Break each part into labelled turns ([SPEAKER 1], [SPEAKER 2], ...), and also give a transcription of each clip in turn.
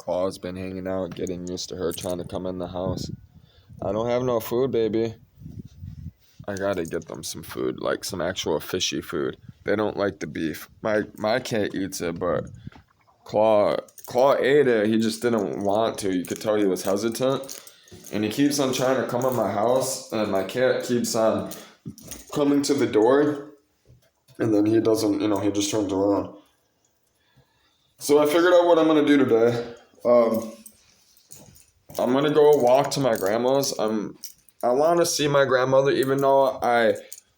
[SPEAKER 1] Claw's been hanging out, getting used to her trying to come in the house. I don't have no food, baby. I gotta get them some food, like some actual fishy food. They don't like the beef. My cat eats it, but Claw ate it. He just didn't want to. You could tell he was hesitant, and he keeps on trying to come in my house, and my cat keeps on coming to the door, and then he doesn't. He just turns around. So I figured out what I'm gonna do today. I'm gonna go walk to my grandma's. I want to see my grandmother, even though I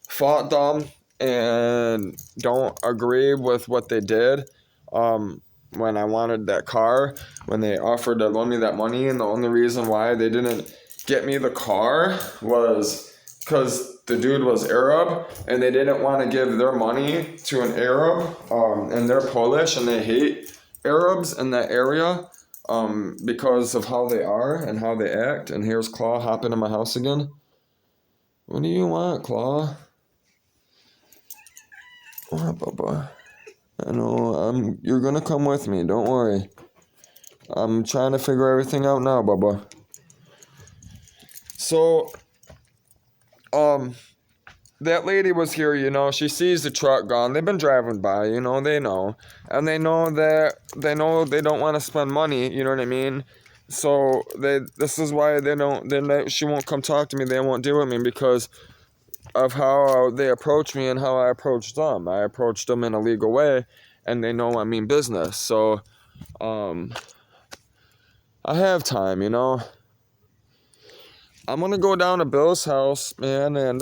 [SPEAKER 1] fought them and don't agree with what they did. When I wanted that car, when they offered to loan me that money, and the only reason why they didn't get me the car was because the dude was Arab, and they didn't want to give their money to an Arab, and they're Polish, and they hate Arabs in that area, because of how they are and how they act. And here's Claw hopping in my house again. What do you want, Claw? What, Bubba? I know, you're gonna come with me, don't worry. I'm trying to figure everything out now, Bubba. So, that lady was here, she sees the truck gone. They've been driving by, they know. And they know they don't want to spend money, you know what I mean? So this is why she won't come talk to me. They won't deal with me because of how they approach me and how I approach them. I approach them in a legal way, and they know I mean business. So, I have time, I'm gonna go down to Bill's house, man, and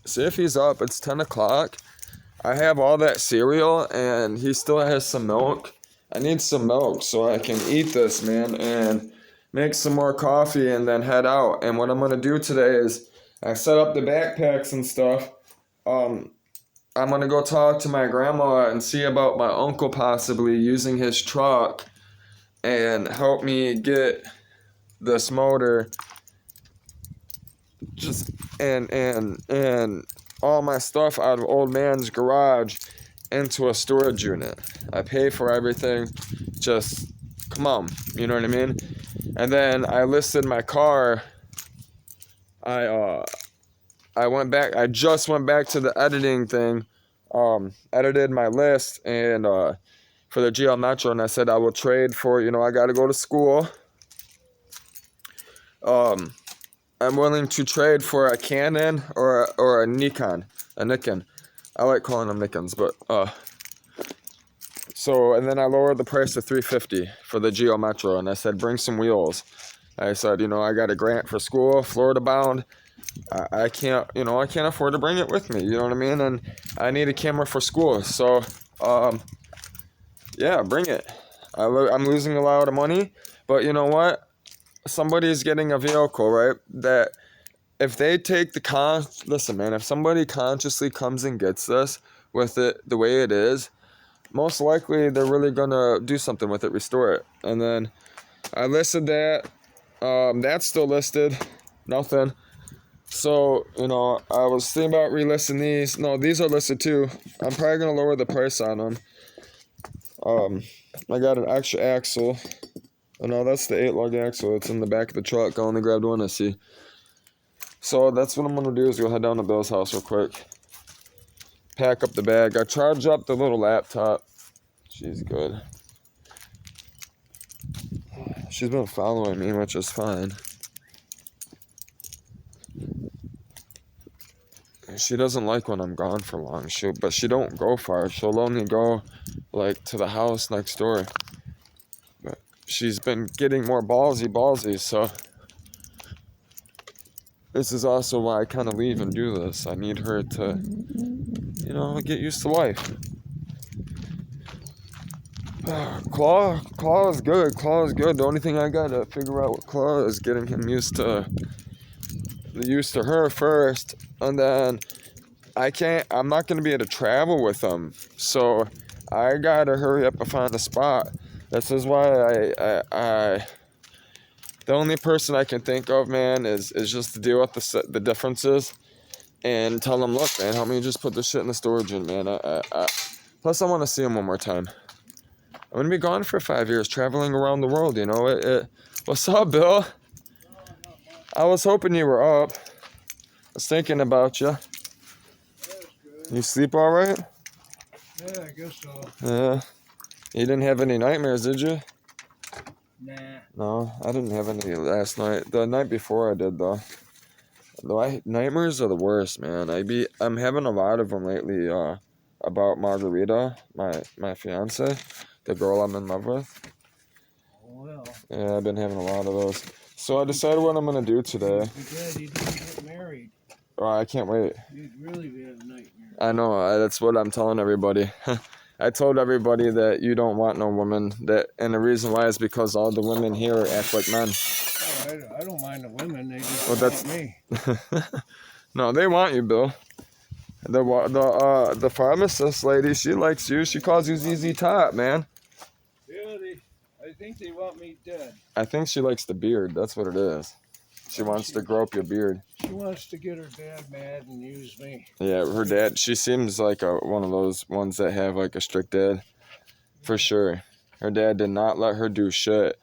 [SPEAKER 1] see if he's up. It's 10 o'clock. I have all that cereal, and he still has some milk. I need some milk so I can eat this, man, and make some more coffee and then head out. And what I'm gonna do today is I set up the backpacks and stuff. I'm gonna go talk to my grandma and see about my uncle possibly using his truck and help me get this motor and all my stuff out of old man's garage into a storage unit. I pay for everything. Just come on, you know what I mean? And then I listed my car. I just went back to the editing thing, edited my list and for the GL Metro, and I said I will trade for, I got to go to school. I'm willing to trade for a Canon or a Nikon. I like calling them Nikons, but so, and then I lowered the price to $350 for the Geo Metro, and I said bring some wheels. I said, I got a grant for school, Florida bound. I can't afford to bring it with me, you know what I mean? And I need a camera for school, so yeah, bring it. I'm losing a lot of money, but you know what? Somebody's getting a vehicle, right? That if they take listen, man, if somebody consciously comes and gets this with it the way it is, most likely they're really gonna do something with it, restore it. And then I listed that. That's still listed. Nothing. So, I was thinking about relisting these. No, these are listed too. I'm probably gonna lower the price on them. I got an extra axle. Oh no, that's the 8-lug axle. It's in the back of the truck. I only grabbed one, I see. So that's what I'm going to do is go head down to Bill's house real quick. Pack up the bag. I charge up the little laptop. She's good. She's been following me, which is fine. She doesn't like when I'm gone for long. But she don't go far. She'll only go, to the house next door. But she's been getting more ballsy, so this is also why I kind of leave and do this. I need her to, get used to life. Claw is good. The only thing I gotta figure out with Claw is getting him used to her first, and then I'm not gonna be able to travel with him, so I gotta hurry up and find a spot. This is why the only person I can think of, man, is just to deal with the differences and tell him, look, man, help me just put this shit in the storage unit, man. Plus, I want to see him one more time. I'm gonna be gone for 5 years, traveling around the world. You know. What's up, Bill? I was hoping you were up. I was thinking about you. You sleep all right?
[SPEAKER 2] Yeah, I guess so.
[SPEAKER 1] Yeah. You didn't have any nightmares, did you?
[SPEAKER 2] Nah.
[SPEAKER 1] No, I didn't have any last night. The night before I did though. Nightmares are the worst, man. I'm having a lot of them lately. About Margarita, my fiance, the girl I'm in love with.
[SPEAKER 2] Well.
[SPEAKER 1] Yeah, I've been having a lot of those. So I decided what I'm gonna do today.
[SPEAKER 2] I'm glad you didn't get married.
[SPEAKER 1] Oh, I can't wait.
[SPEAKER 2] You'd really be a nightmare.
[SPEAKER 1] I know. That's what I'm telling everybody. I told everybody that you don't want no woman. And the reason why is because all the women here act like men.
[SPEAKER 2] Oh, I don't mind the women. They just
[SPEAKER 1] Well,
[SPEAKER 2] want me.
[SPEAKER 1] No, they want you, Bill. The pharmacist lady, she likes you. She calls you ZZ Top, man.
[SPEAKER 2] Really? I think they want me dead.
[SPEAKER 1] I think she likes the beard. That's what it is. She wants to grow up your beard.
[SPEAKER 2] She wants to get her dad mad and use me.
[SPEAKER 1] Yeah, her dad. She seems like one of those ones that have like a strict dad, for sure. Her dad did not let her do shit.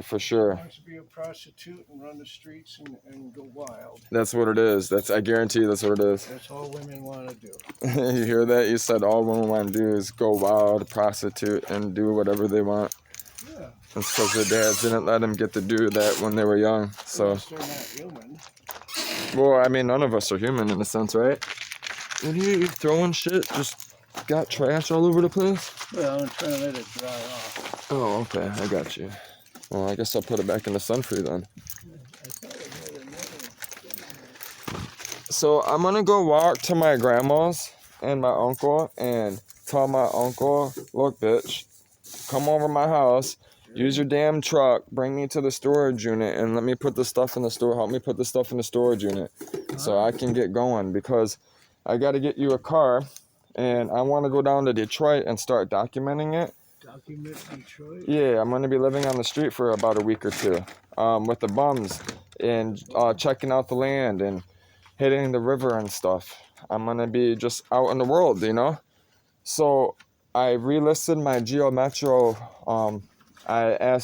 [SPEAKER 1] For sure.
[SPEAKER 2] She wants to be a prostitute and run the streets and go wild.
[SPEAKER 1] That's what it is. I guarantee you that's what it is.
[SPEAKER 2] That's all women want to do.
[SPEAKER 1] You hear that? You said all women want to do is go wild, prostitute, and do whatever they want.
[SPEAKER 2] Yeah.
[SPEAKER 1] It's because their dads didn't let them get to do that when they were young. So.
[SPEAKER 2] Unless they're not human.
[SPEAKER 1] Well, I mean, none of us are human in a sense, right? What are you throwing shit? Just got trash all over the place?
[SPEAKER 2] Well, I'm trying to let it dry off.
[SPEAKER 1] Oh, okay. I got you. Well, I guess I'll put it back in the sun for you then. So I'm gonna go walk to my grandma's and my uncle and tell my uncle, look, bitch, come over my house, use your damn truck, bring me to the storage unit and let me put the stuff in the store, help me put the stuff in the storage unit so I can get going because I gotta get you a car and I wanna go down to Detroit and start documenting it.
[SPEAKER 2] Document Detroit?
[SPEAKER 1] Yeah, I'm gonna be living on the street for about a week or two with the bums and checking out the land and hitting the river and stuff. I'm gonna be just out in the world, you know? So I relisted my Geo Metro. I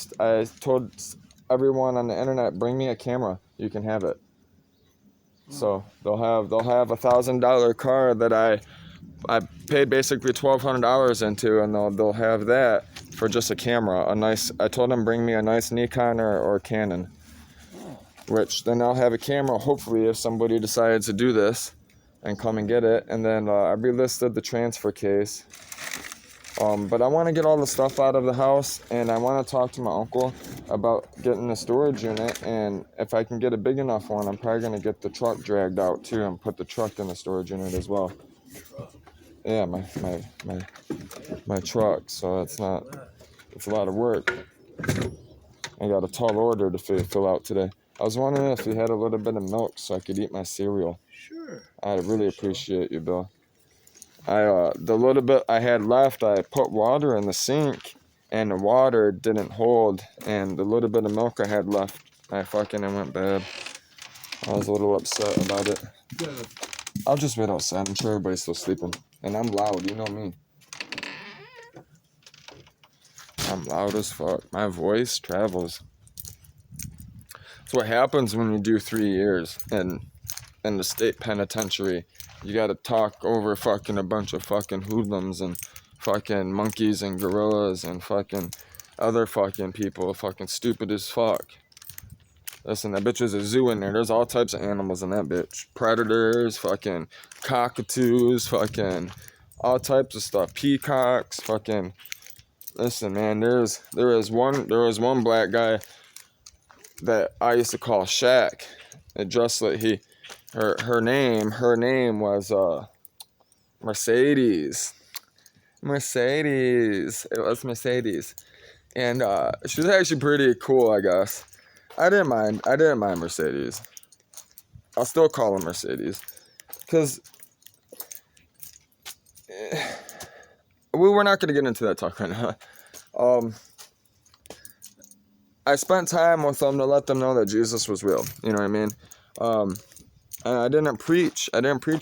[SPEAKER 1] told everyone on the internet, bring me a camera. You can have it. So they'll have $1,000 car that I paid basically $1,200 into, and they'll have that for just a camera. I told them bring me a nice Nikon or Canon. Which then I'll have a camera, hopefully, if somebody decides to do this and come and get it. And then I relisted the transfer case. But I want to get all the stuff out of the house, and I want to talk to my uncle about getting a storage unit. And if I can get a big enough one, I'm probably going to get the truck dragged out too and put the truck in the storage unit as well. Yeah, my truck. So it's a lot of work. I got a tall order to fill out today. I was wondering if you had a little bit of milk so I could eat my cereal.
[SPEAKER 2] Sure.
[SPEAKER 1] I'd really appreciate you, Bill. The little bit I had left, I put water in the sink, and the water didn't hold, and the little bit of milk I had left, it went bad. I was a little upset about it.
[SPEAKER 2] Good.
[SPEAKER 1] I'll just wait outside. I'm sure everybody's still sleeping. And I'm loud, you know me. I'm loud as fuck. My voice travels. That's what happens when you do 3 years in the state penitentiary. You gotta talk over fucking a bunch of fucking hoodlums and fucking monkeys and gorillas and fucking other fucking people fucking stupid as fuck. Listen, that bitch is a zoo in there. There's all types of animals in that bitch. Predators, fucking cockatoos, fucking all types of stuff. Peacocks, fucking. Listen, man, there was one black guy that I used to call Shaq. It just like her name was Mercedes. It was Mercedes. And she was actually pretty cool, I guess. I didn't mind Mercedes. I'll still call her Mercedes. Because we're not going to get into that talk right now. I spent time with them to let them know that Jesus was real. You know what I mean? And I didn't preach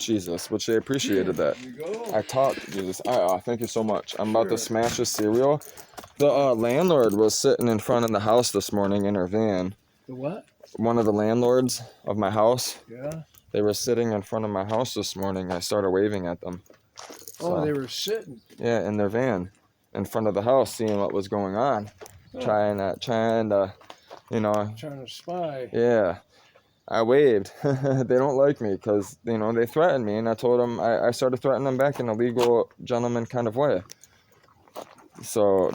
[SPEAKER 1] Jesus, which they appreciated that.
[SPEAKER 2] There you go.
[SPEAKER 1] I taught Jesus. Thank you so much. I'm about to
[SPEAKER 2] Sure.
[SPEAKER 1] smash a cereal. The landlord was sitting in front of the house this morning in her van.
[SPEAKER 2] The what?
[SPEAKER 1] One of the landlords of my house.
[SPEAKER 2] Yeah.
[SPEAKER 1] They were sitting in front of my house this morning. I started waving at them.
[SPEAKER 2] Oh,
[SPEAKER 1] So,
[SPEAKER 2] they were sitting.
[SPEAKER 1] yeah, in their van, in front of the house, seeing what was going on,
[SPEAKER 2] Oh,
[SPEAKER 1] trying to, you know,
[SPEAKER 2] trying to spy.
[SPEAKER 1] yeah. I waved. They don't like me because, you know, they threatened me, and I told them, I started threatening them back in a legal gentleman kind of way. So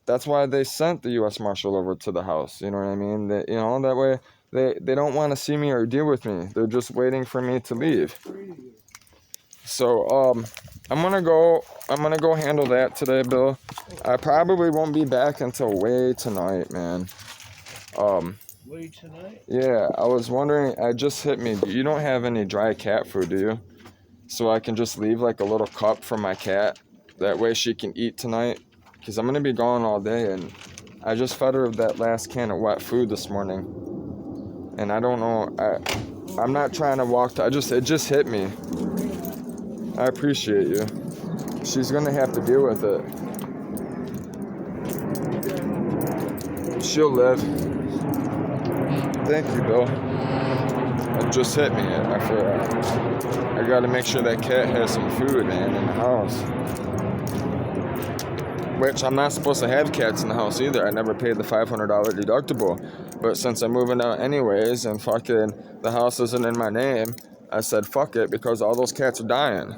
[SPEAKER 1] that's why they sent the U.S. Marshal over to the house. You know what I mean? You know, that way they don't want to see me or deal with me. They're just waiting for me to leave. So I'm gonna go handle that today, Bill. I probably won't be back until way tonight, man.
[SPEAKER 2] Way tonight?
[SPEAKER 1] Yeah, I was wondering. It just hit me. You don't have any dry cat food, do you? So I can just leave like a little cup for my cat. That way she can eat tonight. Because I'm gonna be gone all day, and I just fed her that last can of wet food this morning. And I don't know. I'm not trying to walk. It just hit me. I appreciate you. She's gonna have to deal with it. She'll live. Thank you, Bill. It just hit me. I gotta make sure that cat has some food, man, in the house. Which I'm not supposed to have cats in the house either. I never paid the $500 deductible. But since I'm moving out anyways and fucking the house isn't in my name, I said fuck it because all those cats are dying.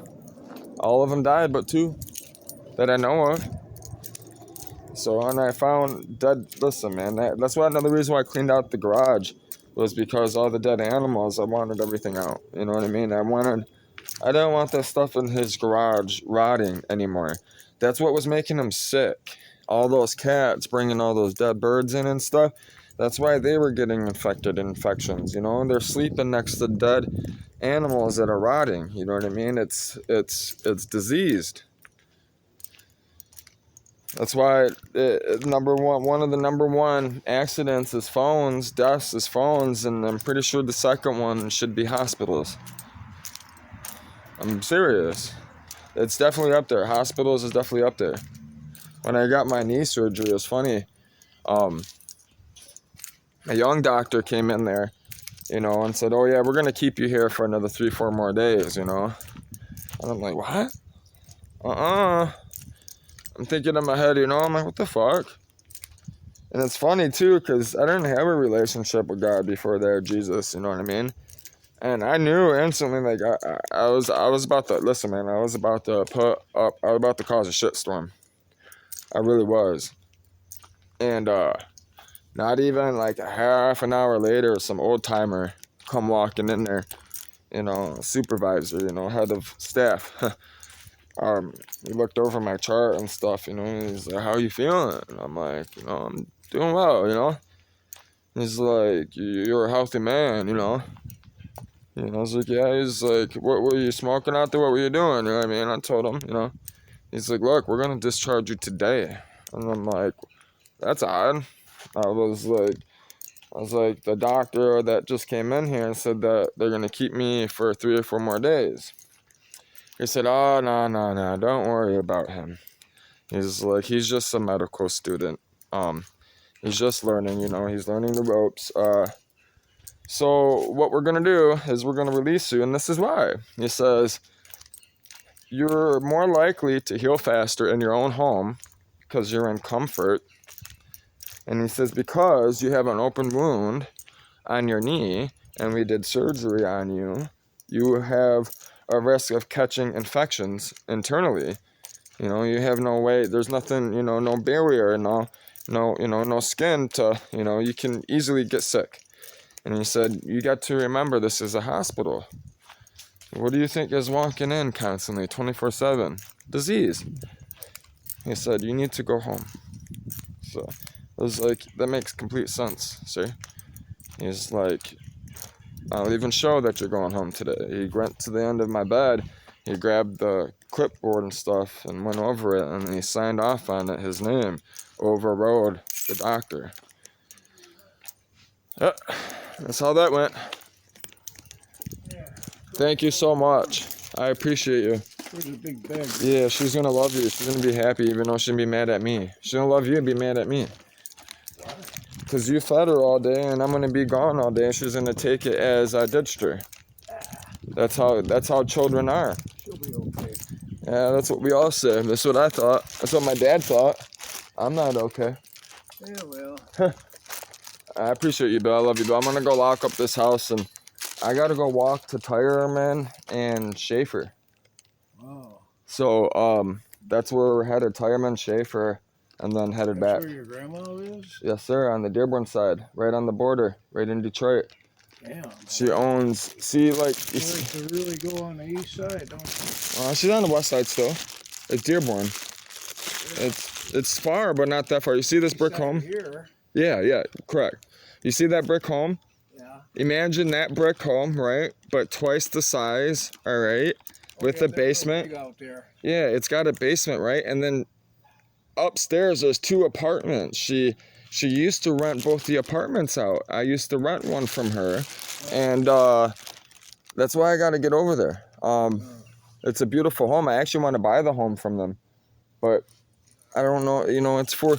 [SPEAKER 1] All of them died but 2 that I know of. So, and I found dead. Listen, man, that's why another reason why I cleaned out the garage was because all the dead animals, I wanted everything out. You know what I mean? I didn't want that stuff in his garage rotting anymore. That's what was making him sick. All those cats bringing all those dead birds in and stuff. That's why they were getting infections, you know? And they're sleeping next to dead animals that are rotting. You know what I mean? It's diseased. That's why one of the number one accidents is phones, deaths is phones, and I'm pretty sure the second one should be hospitals. I'm serious. It's definitely up there. Hospitals is definitely up there. When I got my knee surgery, it was funny. A young doctor came in there, you know, and said, "Oh yeah, we're gonna keep you here for another 3-4 more days," you know. And I'm like, "What? I'm thinking in my head, you know, I'm like, what the fuck? And it's funny too, because I didn't have a relationship with God before there, Jesus, you know what I mean? And I knew instantly, like, I was about to, listen, man, I was about to cause a shitstorm. I really was. And not even like a half an hour later, some old timer come walking in there, you know, supervisor, you know, head of staff. He looked over my chart and stuff, you know, and he's like, "How you feeling?" And I'm like, "You know, I'm doing well, you know." He's like, "You're a healthy man, you know." You know, I was like, "Yeah." He's like, "What were you smoking out there? What were you doing?" You know what I mean? I told him, you know. He's like, "Look, we're gonna discharge you today." And I'm like, "That's odd." I was like, the doctor that just came in here and said that they're gonna keep me for 3 or 4 more days. He said, "Oh, no, don't worry about him. He's like, he's just a medical student. He's just learning, you know, he's learning the ropes. So what we're gonna do is we're gonna release you, and this is why." He says, "You're more likely to heal faster in your own home because you're in comfort." And he says, "Because you have an open wound on your knee, and we did surgery on you, you have a risk of catching infections internally. You know, you have no way, there's nothing, you know, no barrier, no skin to, you know, you can easily get sick." And he said, "You got to remember this is a hospital. What do you think is walking in constantly, 24/7? Disease." He said, "You need to go home." So I was like, that makes complete sense, sir. He's like, "I'll even show that you're going home today." He went to the end of my bed, he grabbed the clipboard and stuff and went over it, and he signed off on it, his name, overrode the doctor. Yep, that's how that went. Thank you so much. I appreciate you.
[SPEAKER 2] Here's a big bag.
[SPEAKER 1] Yeah, she's gonna love you. She's gonna be happy, even though she'll be mad at me. She's gonna love you and be mad at me. Cause you fed her all day, and I'm gonna be gone all day. And she's gonna take it as I ditched her. That's how children are.
[SPEAKER 2] She'll be okay.
[SPEAKER 1] Yeah, that's what we all say. That's what I thought. That's what my dad thought. I'm not okay.
[SPEAKER 2] Yeah, well.
[SPEAKER 1] I appreciate you, Bill. I love you, Bill. I'm gonna go lock up this house, and I gotta go walk to Tireman and Schaefer.
[SPEAKER 2] Wow.
[SPEAKER 1] So that's where we're headed. Tireman, Schaefer, and then headed
[SPEAKER 2] That's
[SPEAKER 1] back.
[SPEAKER 2] where your grandma lives?
[SPEAKER 1] Yes, sir. On the Dearborn side, right on the border, right in Detroit.
[SPEAKER 2] Damn.
[SPEAKER 1] She owns. See, like.
[SPEAKER 2] You like to really go on the east side, don't you?
[SPEAKER 1] She's on the west side still. It's Dearborn. It's far, but not that far. You see this brick home?
[SPEAKER 2] Here.
[SPEAKER 1] Yeah, correct. You see that brick home?
[SPEAKER 2] Yeah.
[SPEAKER 1] Imagine that brick home, right? But twice the size, all right? With
[SPEAKER 2] yeah,
[SPEAKER 1] a basement.
[SPEAKER 2] big out there.
[SPEAKER 1] Yeah, it's got a basement, right? And then upstairs there's 2 apartments. She used to rent both the apartments out. I used to rent one from her, and that's why I got to get over there. It's a beautiful home. I actually want to buy the home from them, but I don't know. You know, it's for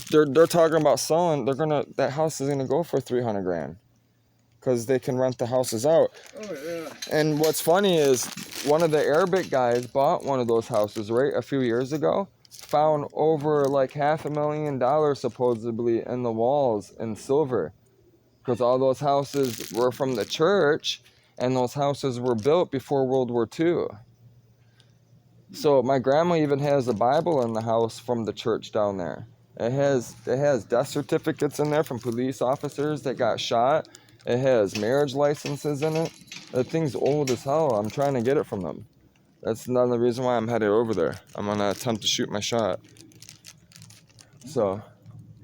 [SPEAKER 1] they're talking about selling. That house is gonna go for $300,000 because they can rent the houses out.
[SPEAKER 2] Oh yeah.
[SPEAKER 1] And what's funny is one of the Arabic guys bought one of those houses right a few years ago. Found over like $500,000 supposedly in the walls in silver, because all those houses were from the church, and those houses were built before World War II. So my grandma even has a Bible in the house from the church down there. It has death certificates in there from police officers that got shot. It has marriage licenses in it. The thing's old as hell. I'm trying to get it from them. That's another reason why I'm headed over there. I'm gonna attempt to shoot my shot. So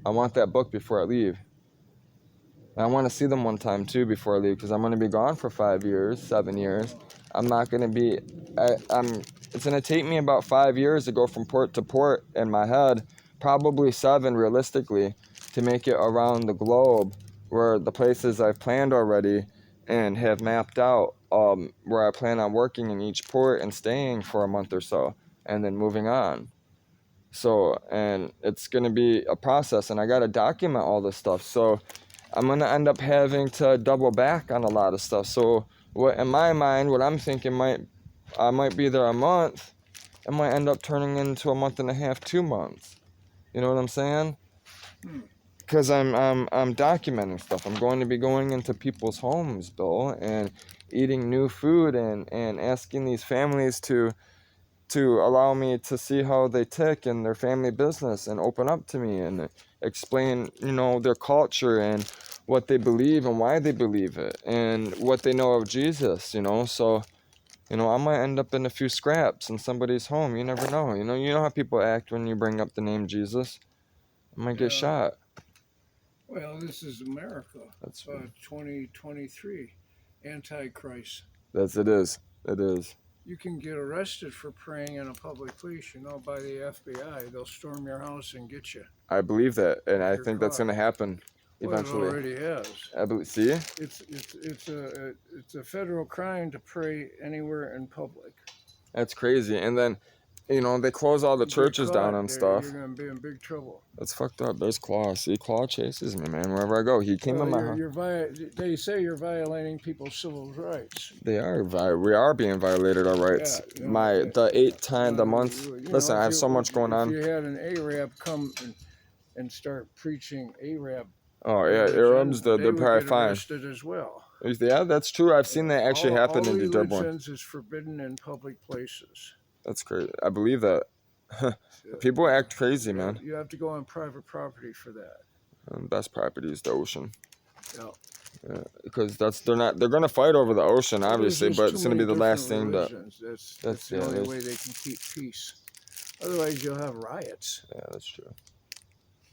[SPEAKER 1] I want that book before I leave. And I want to see them one time too before I leave, because I'm gonna be gone for 5 years, 7 years. I'm not gonna be. It's gonna take me about 5 years to go from port to port in my head, probably 7 realistically, to make it around the globe, where the places I've planned already and have mapped out, where I plan on working in each port and staying for a month or so, and then moving on. So, and it's gonna be a process, and I gotta document all this stuff. So I'm gonna end up having to double back on a lot of stuff. So what in my mind, what I'm thinking I might be there a month, it might end up turning into a month and a half, 2 months. You know what I'm saying? Because I'm documenting stuff. I'm going to be going into people's homes, Bill, and eating new food and asking these families to allow me to see how they tick in their family business and open up to me and explain, their culture and what they believe and why they believe it and what they know of Jesus, So, I might end up in a few scraps in somebody's home. You never know. You know how people act when you bring up the name Jesus. I might get shot.
[SPEAKER 2] Well, this is America.
[SPEAKER 1] That's
[SPEAKER 2] 2023. Antichrist.
[SPEAKER 1] it is. It is.
[SPEAKER 2] You can get arrested for praying in a public place, by the FBI. They'll storm your house and get you.
[SPEAKER 1] I believe that, and I
[SPEAKER 2] You're
[SPEAKER 1] think that's
[SPEAKER 2] caught.
[SPEAKER 1] going to happen eventually.
[SPEAKER 2] Well, it already has.
[SPEAKER 1] See?
[SPEAKER 2] It's a federal crime to pray anywhere in public.
[SPEAKER 1] That's crazy. And then, they close all the churches down and stuff.
[SPEAKER 2] You're gonna be in big trouble.
[SPEAKER 1] That's fucked up. There's Claw. See, Claw chases me, man. Wherever I go, he came in my house.
[SPEAKER 2] They say you're violating people's civil rights.
[SPEAKER 1] They are. We are being violated our rights.
[SPEAKER 2] Yeah,
[SPEAKER 1] the 8 times a month. Listen, I have so much going on.
[SPEAKER 2] If you had an Arab come and start preaching Arab.
[SPEAKER 1] Oh yeah, Arabs. They're probably fine.
[SPEAKER 2] Arrested as well.
[SPEAKER 1] Yeah, that's true. I've seen that actually happen in Dearborn.
[SPEAKER 2] All religions is forbidden in public places.
[SPEAKER 1] That's crazy. I believe that. People act crazy, man.
[SPEAKER 2] You have to go on private property for that.
[SPEAKER 1] And best property is the ocean.
[SPEAKER 2] Yeah.
[SPEAKER 1] Yeah, because they're gonna fight over the ocean, obviously, but it's gonna be the last thing that.
[SPEAKER 2] That's the only way they can keep peace. Otherwise, you'll have riots.
[SPEAKER 1] Yeah, that's true.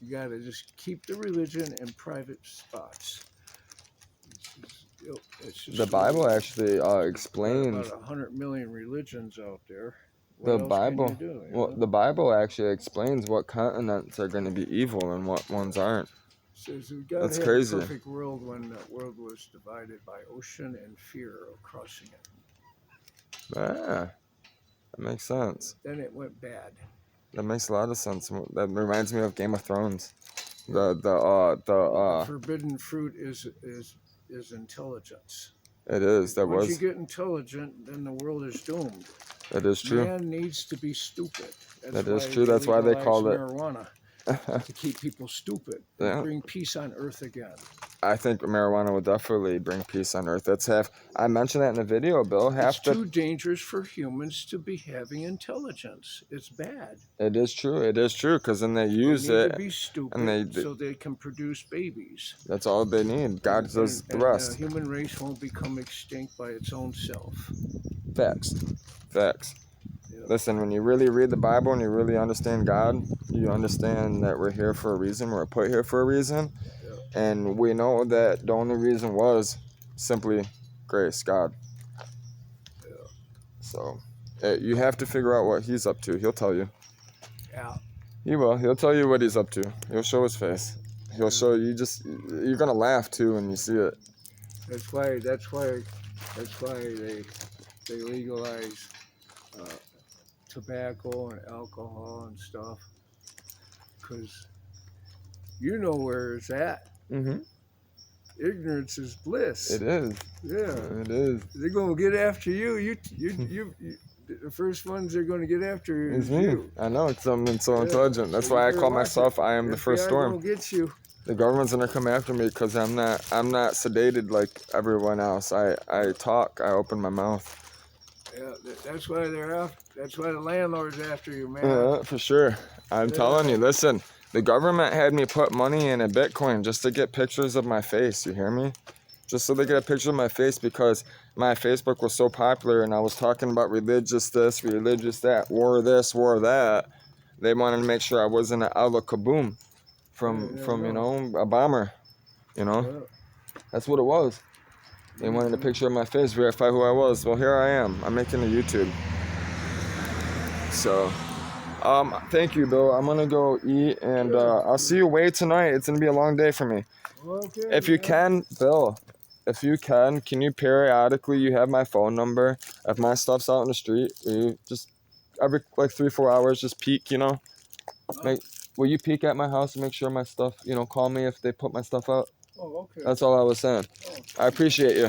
[SPEAKER 2] You gotta just keep the religion in private spots. It's just
[SPEAKER 1] The Bible actually explains.
[SPEAKER 2] About 100 million religions out there.
[SPEAKER 1] The Bible, the Bible actually explains what continents are going to be evil and what ones aren't.
[SPEAKER 2] That's
[SPEAKER 1] crazy.
[SPEAKER 2] A perfect world when the world was divided by ocean and fear of crossing it.
[SPEAKER 1] Ah, that makes sense.
[SPEAKER 2] Then it went bad.
[SPEAKER 1] That makes a lot of sense. That reminds me of Game of Thrones.
[SPEAKER 2] The forbidden fruit is intelligence.
[SPEAKER 1] It is. That
[SPEAKER 2] Once you
[SPEAKER 1] was.
[SPEAKER 2] get intelligent, then the world is doomed.
[SPEAKER 1] That is true.
[SPEAKER 2] Man needs to be stupid.
[SPEAKER 1] That is true. That's why they call it
[SPEAKER 2] marijuana, to keep people stupid.
[SPEAKER 1] Yeah.
[SPEAKER 2] Bring peace on earth again.
[SPEAKER 1] I think marijuana will definitely bring peace on earth. That's half. I mentioned that in the video, Bill.
[SPEAKER 2] It's too dangerous for humans to be having intelligence. It's bad.
[SPEAKER 1] It is true. It is true because then they use
[SPEAKER 2] They need
[SPEAKER 1] it.
[SPEAKER 2] to be stupid
[SPEAKER 1] and
[SPEAKER 2] so they can produce babies.
[SPEAKER 1] That's all they need. God does the rest.
[SPEAKER 2] The human race won't become extinct by its own self.
[SPEAKER 1] Facts. Facts.
[SPEAKER 2] Yeah.
[SPEAKER 1] Listen, when you really read the Bible and you really understand God, you understand that we're here for a reason. We're put here for a reason.
[SPEAKER 2] Yeah.
[SPEAKER 1] And we know that the only reason was simply grace, God.
[SPEAKER 2] Yeah.
[SPEAKER 1] So you have to figure out what he's up to. He'll tell you.
[SPEAKER 2] Yeah.
[SPEAKER 1] He will. He'll tell you what he's up to. He'll show his face. He'll show you. You're gonna laugh too when you see it.
[SPEAKER 2] That's why they legalize tobacco and alcohol and stuff, because you know where it's at.
[SPEAKER 1] Mm-hmm.
[SPEAKER 2] Ignorance is bliss.
[SPEAKER 1] It is.
[SPEAKER 2] Yeah.
[SPEAKER 1] It is.
[SPEAKER 2] They're gonna get after you. You the first ones they're gonna get after
[SPEAKER 1] It's
[SPEAKER 2] is
[SPEAKER 1] me.
[SPEAKER 2] you.
[SPEAKER 1] I know. It's something so
[SPEAKER 2] Yeah.
[SPEAKER 1] intelligent. That's
[SPEAKER 2] So
[SPEAKER 1] why
[SPEAKER 2] you
[SPEAKER 1] I
[SPEAKER 2] better
[SPEAKER 1] call
[SPEAKER 2] watch
[SPEAKER 1] myself
[SPEAKER 2] it.
[SPEAKER 1] I am the first storm.
[SPEAKER 2] Gonna get you.
[SPEAKER 1] The government's gonna come after me because I'm not sedated like everyone else. I talk. I open my mouth.
[SPEAKER 2] Yeah, that's why they're after. That's why the landlord's after you, man.
[SPEAKER 1] Yeah, for sure. I'm telling you. Listen, the government had me put money in a Bitcoin just to get pictures of my face. You hear me? Just so they get a picture of my face because my Facebook was so popular and I was talking about religious this, religious that, war this, war that. They wanted to make sure I wasn't an Allah Kaboom from a bomber.
[SPEAKER 2] Yeah.
[SPEAKER 1] That's what it was. They wanted a picture of my face, verify who I was. Well, here I am. I'm making a YouTube. So, thank you, Bill. I'm gonna go eat, and I'll see you way tonight. It's gonna be a long day for me.
[SPEAKER 2] Okay,
[SPEAKER 1] If you can, Bill, if you can you periodically, you have my phone number. If my stuff's out in the street, you just every like 3-4 hours, just peek. Will you peek at my house and make sure my stuff? Call me if they put my stuff out.
[SPEAKER 2] Oh, okay.
[SPEAKER 1] That's all I was saying.
[SPEAKER 2] Oh.
[SPEAKER 1] I appreciate you.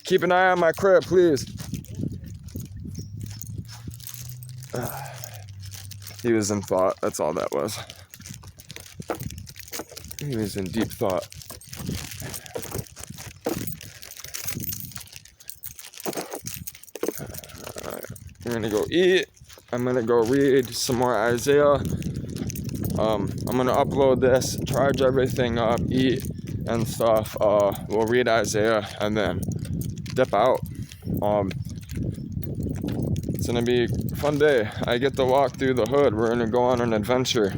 [SPEAKER 1] Keep an eye on my crib, please. He was in thought. That's all that was. He was in deep thought. I'm gonna go eat. I'm gonna go read some more Isaiah. I'm gonna upload this, charge everything up, eat and stuff. We'll read Isaiah and then dip out. It's gonna be a fun day. I get to walk through the hood. We're gonna go on an adventure.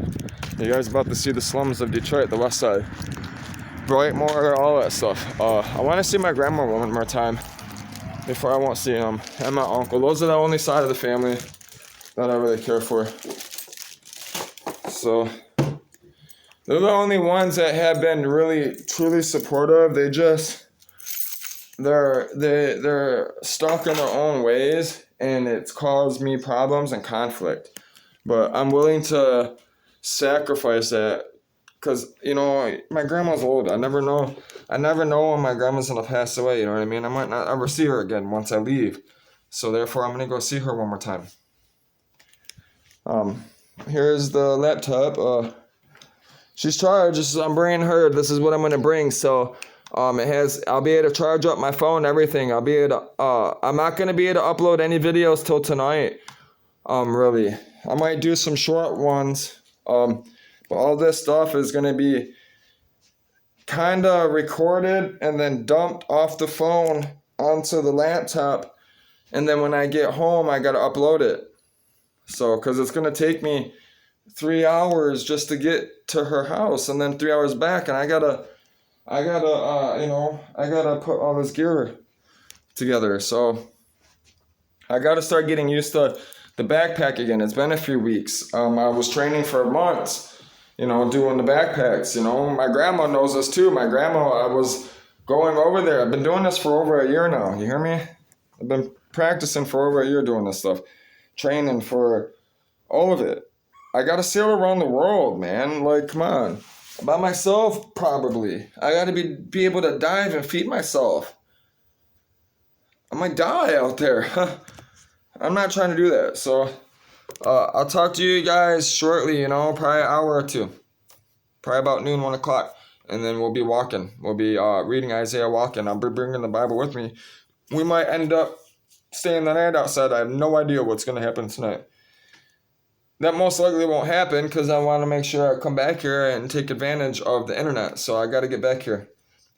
[SPEAKER 1] You guys about to see the slums of Detroit, the west side. Brightmoor, all that stuff. I wanna see my grandma one more time before I won't see him. And my uncle. Those are the only side of the family that I really care for. So they're the only ones that have been really truly supportive. They're stuck in their own ways and it's caused me problems and conflict. But I'm willing to sacrifice that because my grandma's old. I never know when my grandma's gonna pass away. You know what I mean? I might not ever see her again once I leave. So therefore, I'm gonna go see her one more time. Here's the laptop. She's charged. I'm bringing her. This is what I'm gonna bring. So, I'll be able to charge up my phone, everything. I'll be able to. I'm not gonna be able to upload any videos till tonight. Really, I might do some short ones. But all this stuff is gonna be kind of recorded and then dumped off the phone onto the laptop, and then when I get home, I gotta upload it. So, cause it's gonna take me 3 hours just to get to her house, and then 3 hours back, and I gotta put all this gear together. So, I gotta start getting used to the backpack again. It's been a few weeks. I was training for months, doing the backpacks. My grandma knows this too. My grandma, I was going over there. I've been doing this for over a year now. You hear me? I've been practicing for over a year doing this stuff, training for all of it. I gotta sail around the world, man. Like, come on. By myself, probably. I gotta be able to dive and feed myself. I might die out there. I'm not trying to do that. So, I'll talk to you guys shortly, probably an hour or two. Probably about noon, 1 o'clock. And then we'll be walking. We'll be reading Isaiah walking. I'll be bringing the Bible with me. We might end up staying the night outside. I have no idea what's going to happen tonight. That most likely won't happen because I want to make sure I come back here and take advantage of the internet. So I got to get back here.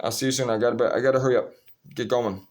[SPEAKER 1] I'll see you soon. I got to hurry up. Get going.